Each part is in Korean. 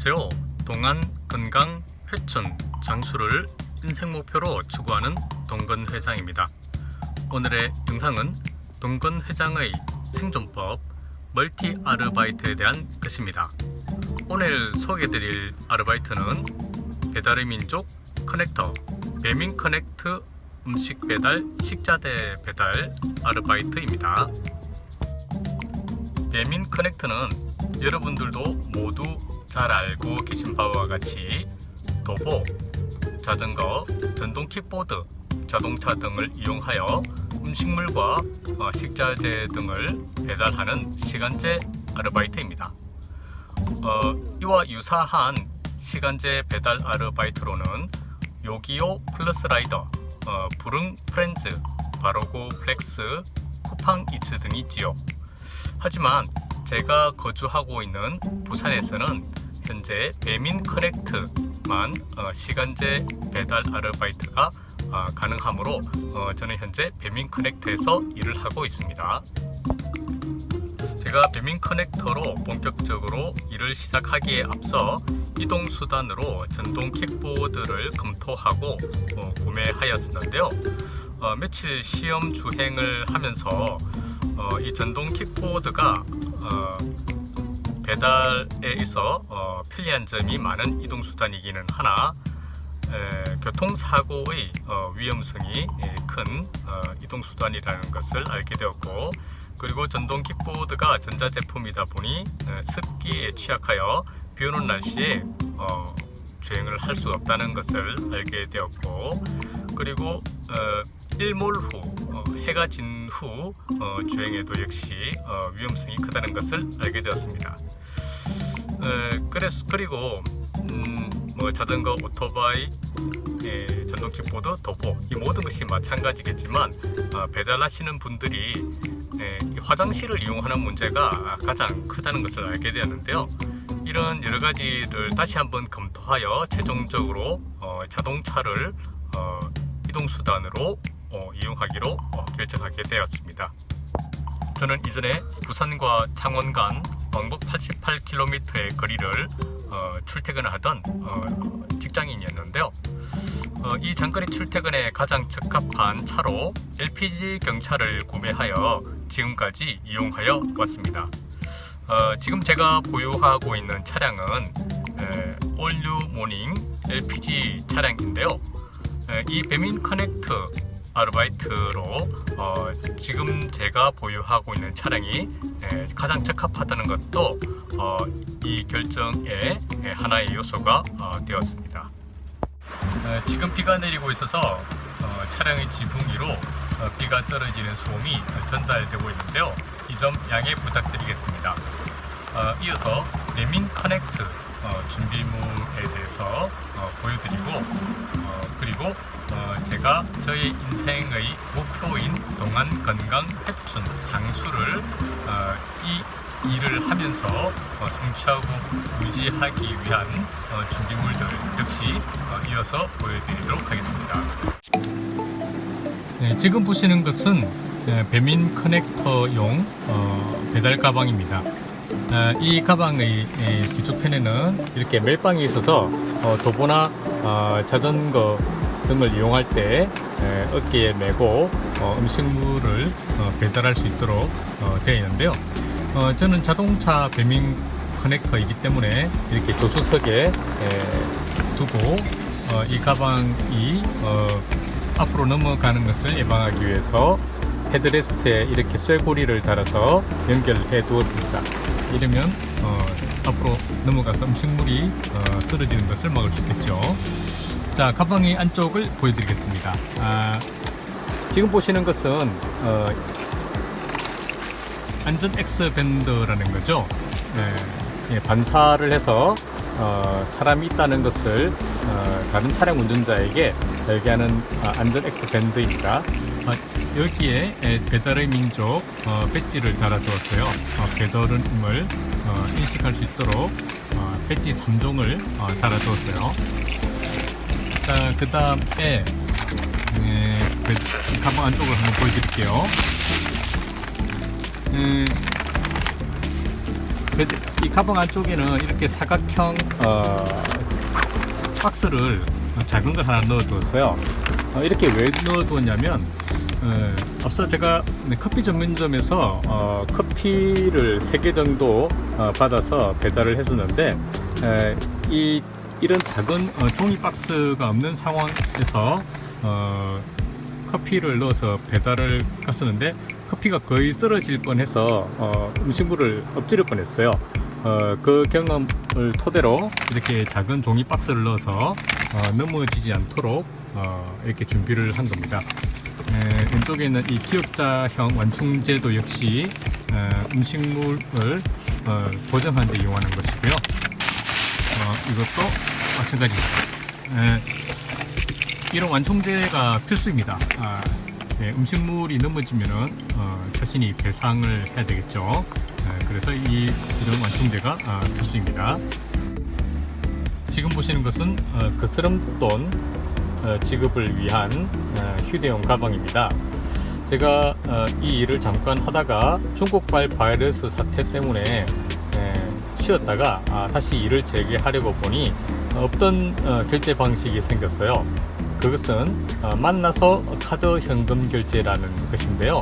안녕하세요. 동안 건강 회춘 장수를 인생 목표로 추구하는 동건 회장입니다. 오늘의 영상은 동건 회장의 생존법 멀티 아르바이트에 대한 것입니다. 오늘 소개해드릴 아르바이트는 배달의 민족 커넥터 배민 커넥트 음식 배달 식자재 배달 아르바이트입니다. 배민 커넥트는 여러분들도 모두 잘 알고 계신 바와 같이 도보, 자전거, 전동 킥보드, 자동차 등을 이용하여 음식물과 식자재 등을 배달하는 시간제 아르바이트입니다. 이와 유사한 시간제 배달 아르바이트로는 요기요 플러스라이더, 부릉 프렌즈, 바로고 플렉스, 쿠팡 이츠 등이 있지요. 하지만 제가 거주하고 있는 부산에서는 현재 배민 커넥트만 시간제 배달 아르바이트가 가능하므로 저는 현재 배민 커넥트에서 일을 하고 있습니다. 제가 배민 커넥터로 본격적으로 일을 시작하기에 앞서 이동수단으로 전동 킥보드를 검토하고 구매하였었는데요. 며칠 시험 주행을 하면서 이 전동 킥보드가 배달에 있어 편리한 점이 많은 이동수단이기는 하나 교통사고의 위험성이 큰 이동수단이라는 것을 알게 되었고, 그리고 전동 킥보드가 전자제품이다 보니 습기에 취약하여 비오는 날씨에 주행을 할 수 없다는 것을 알게 되었고, 그리고 일몰 후 해가 진 후 주행에도 역시 위험성이 크다는 것을 알게 되었습니다. 그리고 자전거, 오토바이, 전동 킥보드, 도보 이 모든 것이 마찬가지겠지만 배달하시는 분들이 화장실을 이용하는 문제가 가장 크다는 것을 알게 되었는데요. 이런 여러 가지를 다시 한번 검토하여 최종적으로 자동차를 이동수단으로 이용하기로 결정하게 되었습니다. 저는 이전에 부산과 창원 간 왕복 88km의 거리를 출퇴근을 하던 직장인이었는데요. 이 장거리 출퇴근에 가장 적합한 차로 LPG 경차를 구매하여 지금까지 이용하여 왔습니다. 지금 제가 보유하고 있는 차량은 올뉴 모닝 LPG 차량인데요. 이 배민 커넥트 아르바이트로 지금 제가 보유하고 있는 차량이 가장 적합하다는 것도 이 결정의 하나의 요소가 되었습니다. 지금 비가 내리고 있어서 차량의 지붕 위로 비가 떨어지는 소음이 전달되고 있는데요. 이 점 양해 부탁드리겠습니다. 이어서 배민 커넥트 준비물에 대해서 보여드리고, 그리고 제가 저의 인생의 목표인 동안 건강 회춘 장수를 이 일을 하면서 성취하고 유지하기 위한 준비물들 역시 이어서 보여드리도록 하겠습니다. 지금 보시는 것은 배민 커넥터용 배달 가방입니다. 이 가방의 뒤쪽편에는 이렇게 멜빵이 있어서 도보나 자전거 등을 이용할 때 어깨에 메고 음식물을 배달할 수 있도록 되어 있는데요. 저는 자동차 배민 커넥터이기 때문에 이렇게 조수석에 두고 이 가방이 앞으로 넘어가는 것을 예방하기 위해서 헤드레스트에 이렇게 쇠고리를 달아서 연결해 두었습니다. 이러면 앞으로 넘어가서 음식물이 쓰러지는 것을 막을 수 있겠죠. 자, 가방의 안쪽을 보여드리겠습니다. 지금 보시는 것은 안전 X 밴드라는 거죠. 반사를 해서 사람이 있다는 것을 다른 차량 운전자에게 알게 하는 안전 X 밴드입니다. 여기에 배달의 민족 배지를 달아두었어요. 배달음을 인식할 수 있도록 배지 3종을 달아두었어요. 자, 그 다음에 가방 안쪽을 한번 보여드릴게요. 이 가방 안쪽에는 이렇게 사각형 박스를 작은 걸 하나 넣어두었어요. 이렇게 왜 넣어두었냐면 앞서 제가 커피 전문점에서 커피를 3개 정도 받아서 배달을 했었는데 이런 작은 종이 박스가 없는 상황에서 커피를 넣어서 배달을 갔었는데 커피가 거의 쓰러질 뻔해서 음식물을 엎지를 뻔했어요. 그 경험을 토대로 이렇게 작은 종이 박스를 넣어서 넘어지지 않도록 이렇게 준비를 한 겁니다. 왼쪽에 있는 이 기역자형 완충제도 역시 음식물을 보정하는 데 이용하는 것이고요. 이것도 마찬가지입니다. 이런 완충제가 필수입니다. 음식물이 넘어지면은 자신이 배상을 해야 되겠죠. 그래서 이런 완충제가 필수입니다. 지금 보시는 것은 거스름돈 지급을 위한 휴대용 가방입니다. 제가 이 일을 잠깐 하다가 중국발 바이러스 사태 때문에 쉬었다가 다시 일을 재개하려고 보니 없던 결제 방식이 생겼어요. 그것은 만나서 카드 현금 결제라는 것인데요.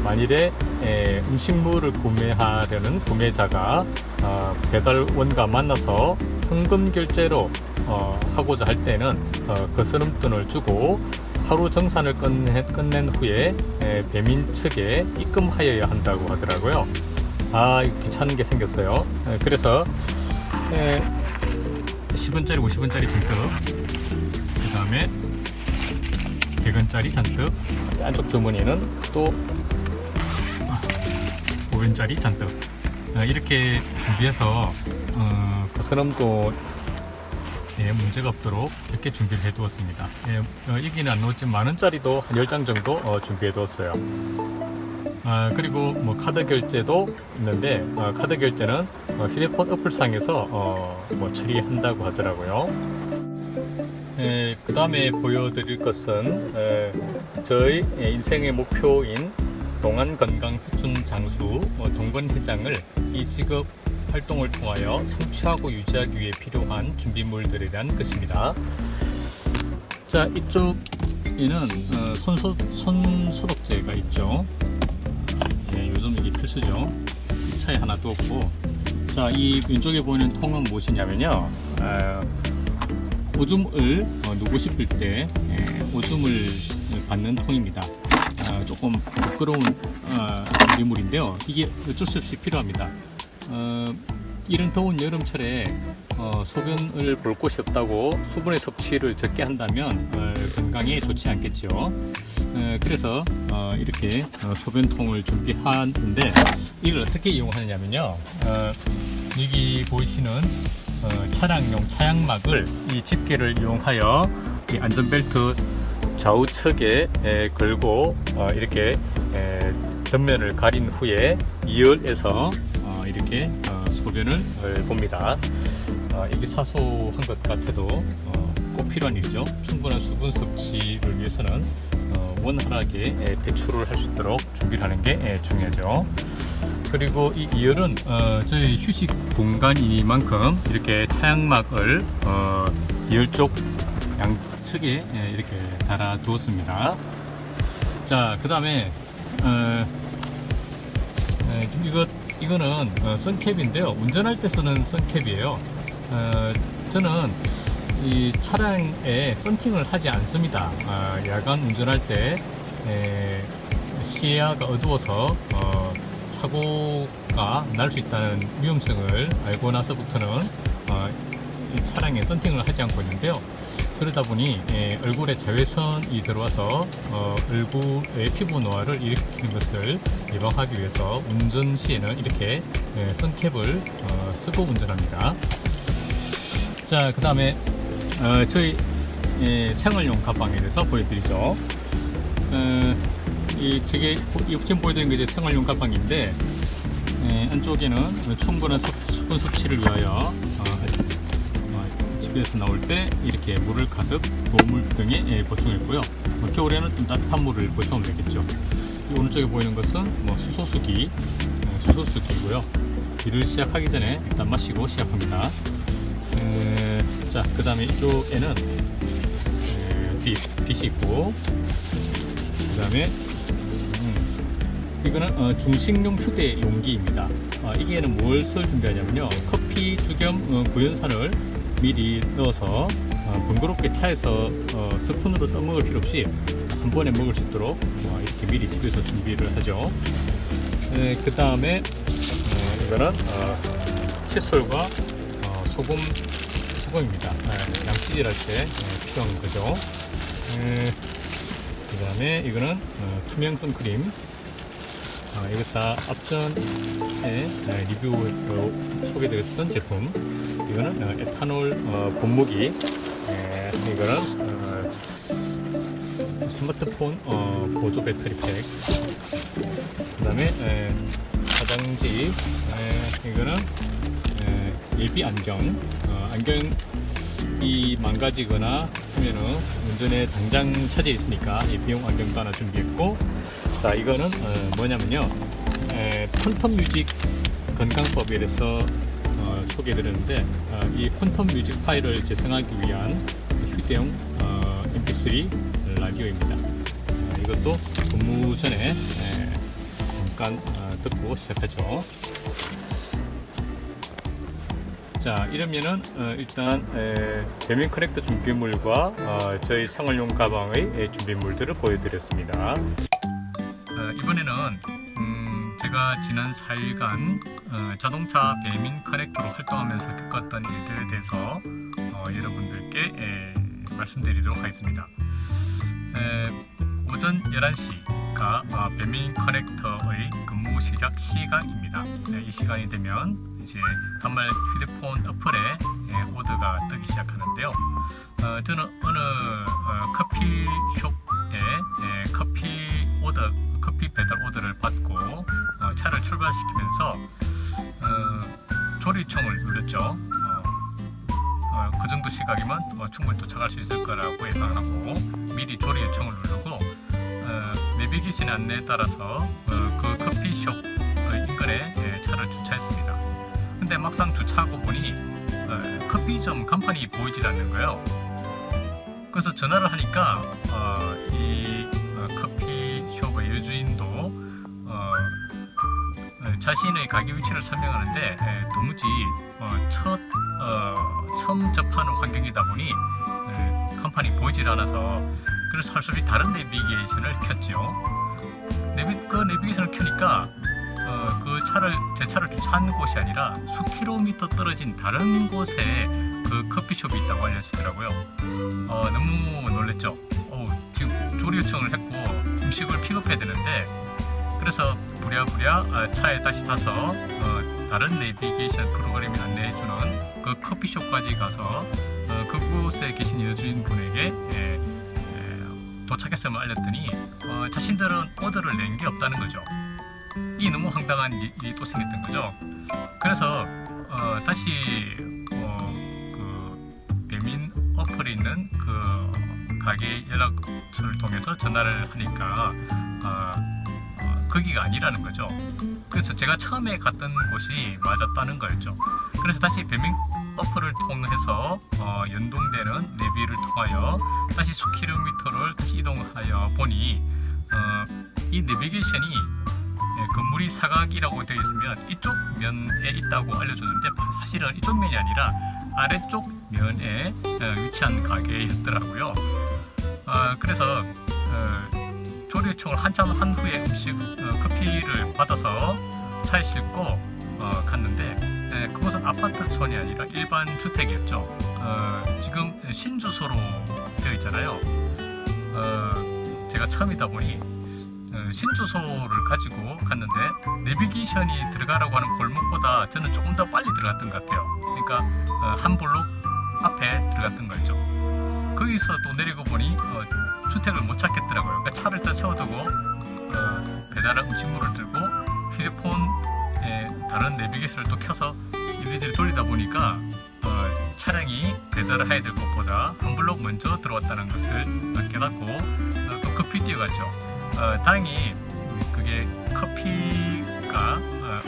만일에 음식물을 구매하려는 구매자가 배달원과 만나서 현금 결제로 하고자 할 때는 거스름돈을 주고 하루 정산을 끝낸 후에 배민 측에 입금하여야 한다고 하더라고요. 귀찮은 게 생겼어요. 그래서 10원짜리 50원짜리 잔뜩, 그 다음에 100원짜리 잔뜩, 안쪽 주머니는 또 5원짜리 잔뜩 이렇게 준비해서 거스름돈 문제가 없도록 이렇게 준비를 해 두었습니다. 여기는 안 넣었지만 만원짜리도 한 10장 정도 준비해 두었어요. 그리고 뭐 카드 결제도 있는데 카드 결제는 휴대폰 어플상에서 뭐 처리한다고 하더라고요. 그 다음에 보여드릴 것은 저희 인생의 목표인 동안건강회춘장수 동건회장을 이 직업 활동을 통하여 성취하고 유지하기 위해 필요한 준비물들이란 것입니다. 자, 이쪽에는 손소독제가 있죠. 요즘 이게 필수죠. 차에 하나 두었고, 자, 이 왼쪽에 보이는 통은 무엇이냐면요, 오줌을 누고 싶을 때 오줌을 받는 통입니다. 조금 부끄러운 준비물인데요. 이게 어쩔 수 없이 필요합니다. 이런 더운 여름철에 소변을 볼 곳이 없다고 수분의 섭취를 적게 한다면 건강에 좋지 않겠죠. 그래서 이렇게 소변통을 준비하는데 이걸 어떻게 이용하느냐면요, 여기 보이시는 차량용 차양막을 이 집게를 이용하여 이 안전벨트 좌우측에 걸고 이렇게 전면을 가린 후에 2열에서 이렇게 소변을 봅니다. 이게 사소한 것 같아도 꼭 필요한 일이죠. 충분한 수분 섭취를 위해서는 원활하게 배출을 할 수 있도록 준비를 하는 게 중요하죠. 그리고 이 2열은 저희 휴식 공간이니만큼 이렇게 차양막을 2열 쪽 양측에 이렇게 달아 두었습니다. 자, 그 다음에 이거는 선캡인데요. 운전할 때 쓰는 선캡이에요. 저는 이 차량에 썬팅을 하지 않습니다. 야간 운전할 때 시야가 어두워서 사고가 날 수 있다는 위험성을 알고 나서부터는 이 차량에 썬팅을 하지 않고 있는데요. 그러다 보니 얼굴에 자외선이 들어와서 얼굴의 피부 노화를 일으키는 것을 예방하기 위해서 운전 시에는 이렇게 선캡을 쓰고 운전합니다. 자, 그 다음에 저희 생활용 가방에 대해서 보여드리죠. 지금 보여드리는 게 생활용 가방인데 안쪽에는 충분한 수분 섭취를 위하여 집에서 나올 때 이렇게 물을 가득 보물 등에 보충했고요. 겨울에는 좀 따뜻한 물을 보충하면 되겠죠. 이 오른쪽에 보이는 것은 수소수기고요. 일을 시작하기 전에 일단 마시고 시작합니다. 자, 그 다음에 이쪽에는 빛이 있고, 그 다음에 이거는 중식용 휴대 용기입니다. 이게는 무엇을 준비하냐면요, 커피 주겸 구연산을 미리 넣어서 번거롭게 차에서 스푼으로 떠먹을 필요 없이 한 번에 먹을 수 있도록 이렇게 미리 집에서 준비를 하죠. 그 다음에 이거는 칫솔과 소금입니다. 양치질할 때 필요한 거죠. 그 다음에 이거는 투명 선크림. 이거 다 앞전에 리뷰로 소개드렸던 제품. 이거는 에탄올 분무기. 이거는 스마트폰 보조 배터리 팩. 그 다음에 화장지. 이거는 예비 안경. 안경이 망가지거나 하면은 운전에 당장 차지해 있으니까 예비용 안경도 하나 준비했고, 자, 이거는 뭐냐면요, 퀀텀 뮤직 건강법에 대해서 소개해드렸는데, 이 퀀텀 뮤직 파일을 재생하기 위한 휴대용 mp3 라디오입니다. 이것도 근무 전에 잠깐 듣고 시작하죠. 자, 이러면은 일단 배민 커넥터 준비물과 저희 생활용 가방의 준비물들을 보여드렸습니다. 이번에는 제가 지난 4일간 자동차 배민 커넥터로 활동하면서 겪었던 일들에 대해서 여러분들께 말씀드리도록 하겠습니다. 오전 11시가 배민 커넥터의 근무 시작 시간입니다. 이 시간이 되면 이제 단말 휴대폰 어플에 오더가 뜨기 시작하는데요. 저는 어느 커피숍에 커피 배달 오더를 받고 차를 출발시키면서 조리총을 눌렀죠. 그 정도 시각이면 충분히 도착할 수 있을 거라고 예상하고 미리 조리 요청을 누르고 내비게이션 안내에 따라서 그 커피숍 인근에 차를 주차했습니다. 근데 막상 주차하고 보니 커피점 간판이 보이질 않는 거예요. 그래서 전화를 하니까 이 커피숍의 여주인도 자신의 가게 위치를 설명하는데 도무지 처음 접하는 환경이다 보니 간판이 보이질 않아서, 그래서 할 수 없이 다른 내비게이션을 켰죠. 그 내비게이션을 켜니까 제 차를 주차한 곳이 아니라 수킬로미터 떨어진 다른 곳에 그 커피숍이 있다고 알려주더라고요. 너무 놀랬죠. 지금 조리 요청을 했고 음식을 픽업해야 되는데, 그래서 부랴부랴 차에 다시 타서 다른 내비게이션 프로그램이 안내해주는 그 커피숍까지 가서 그곳에 계신 여주인분에게 도착했음을 알렸더니 자신들은 오더를 낸 게 없다는 거죠. 이 너무 황당한 일이 또 생겼던 거죠. 그래서 다시 그 배민 어플에 있는 그 가게 연락처를 통해서 전화를 하니까 거기가 아니라는 거죠. 그래서 제가 처음에 갔던 곳이 맞았다는 거였죠. 그래서 다시 배민 어플을 통해서 연동되는 내비를 통하여 다시 수킬로미터를 다시 이동하여 보니 이 내비게이션이 건물이 사각이라고 되어 있으면 이쪽 면에 있다고 알려줬는데, 사실은 이쪽 면이 아니라 아래쪽 면에 위치한 가게였더라고요. 그래서 조리 요청을 한참 한 후에 커피를 받아서 차에 싣고 갔는데, 그곳은 아파트촌이 아니라 일반 주택이었죠. 지금 신주소로 되어 있잖아요. 제가 처음이다 보니 신주소를 가지고 갔는데 내비게이션이 들어가라고 하는 골목보다 저는 조금 더 빨리 들어갔던 것 같아요. 그러니까 한 블록 앞에 들어갔던 거죠. 거기서 또 내리고 보니 주택을 못 찾겠더라고요. 그러니까 차를 다 세워두고 배달한 음식물을 들고 휴대폰에 다른 내비게이션을 또 켜서 이리저리 돌리다 보니까 차량이 배달을 해야 될 곳보다 한 블록 먼저 들어왔다는 것을 깨닫고 또 급히 뛰어갔죠. 다행히 그게 커피 보니까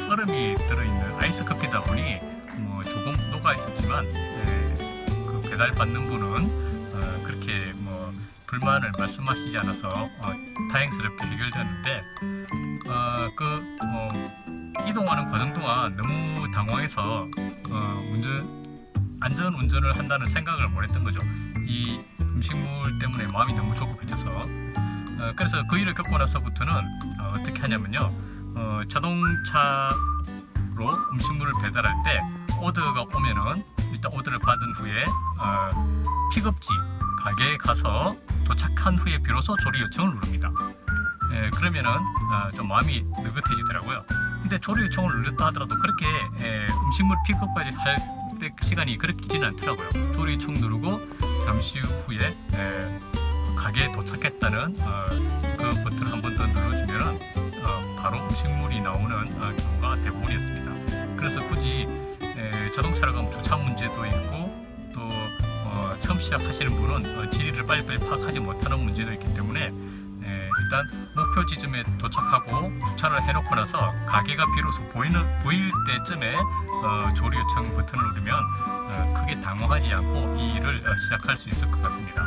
얼음이 들어있는 아이스 커피다 보니 뭐 조금 녹아 있었지만 그 배달 받는 분은 그렇게 뭐 불만을 말씀하시지 않아서 다행스럽게 해결되었는데 이동하는 과정 동안 너무 당황해서 안전 운전을 한다는 생각을 못했던 거죠. 이 음식물 때문에 마음이 너무 조급해져서 그래서 그 일을 겪고 나서부터는 어떻게 하냐면요, 자동차로 음식물을 배달할 때 오더가 오면은 일단 오더를 받은 후에 픽업지 가게에 가서 도착한 후에 비로소 조리 요청을 누릅니다. 그러면은 좀 마음이 느긋해지더라고요. 근데 조리 요청을 눌렀다 하더라도 그렇게 음식물 픽업까지 할 때 시간이 그렇게 길지는 않더라고요. 조리 요청 누르고 잠시 후에 가게에 도착했다는 그 버튼을 한 번 더 눌러주면은 바로 음식물이 나오는 경우가 대부분이었습니다. 그래서 굳이 자동차로 가면 주차 문제도 있고 또 처음 시작하시는 분은 지리를 빨리빨리 파악하지 못하는 문제도 있기 때문에 일단 목표 지점에 도착하고 주차를 해놓고 나서 가게가 비로소 보일 때쯤에 조리 요청 버튼을 누르면 크게 당황하지 않고 이 일을 시작할 수 있을 것 같습니다.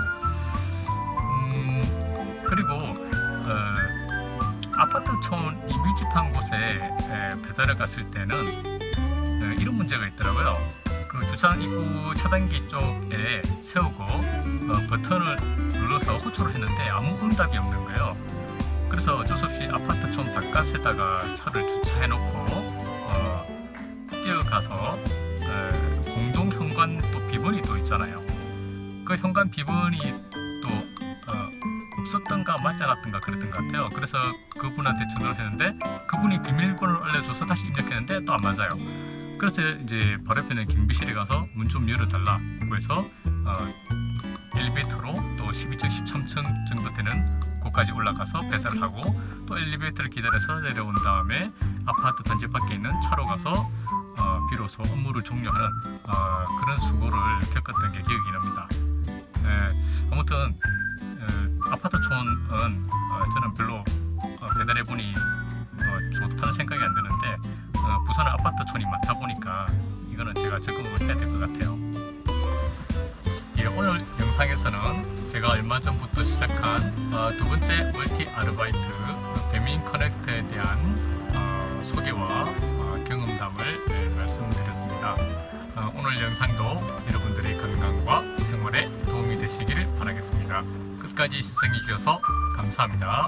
그리고 아파트촌이 밀집한 곳에 배달을 갔을 때는 이런 문제가 있더라고요. 그 주차장 입구 차단기 쪽에 세우고 버튼을 눌러서 호출을 했는데 아무 응답이 없는 거예요. 그래서 어쩔 수 없이 아파트촌 바깥에다가 차를 주차해놓고 뛰어가서 공동 현관 또 비번이 또 있잖아요. 그 현관 비번이 또 없었던가 맞지 않았던가 그랬던 것 같아요. 그래서 그분한테 전화를 했는데 그분이 비밀번호를 알려줘서 다시 입력했는데 또 안 맞아요. 그래서 이제 바로 옆에 있는 경비실에 가서 문 좀 열어달라고 해서 엘리베이터로 또 12층, 13층 정도 되는 곳까지 올라가서 배달을 하고 또 엘리베이터를 기다려서 내려온 다음에 아파트 단지 밖에 있는 차로 가서 비로소 업무를 종료하는 그런 수고를 겪었던 게 기억이 납니다. 아무튼 아파트촌은 저는 별로 배달해보니 좋다는 생각이 안 드는데 부산은 아파트촌이 많다 보니까 이거는 제가 적응을 해야 될 것 같아요. 오늘 영상에서는 제가 얼마 전부터 시작한 두 번째 멀티 아르바이트 배민 커넥트에 대한 소개와 경험담을 말씀드렸습니다. 오늘 영상도 여러분들의 건강과 생활에 도움이 되시기를 바라겠습니다. 끝까지 시청해 주셔서 감사합니다.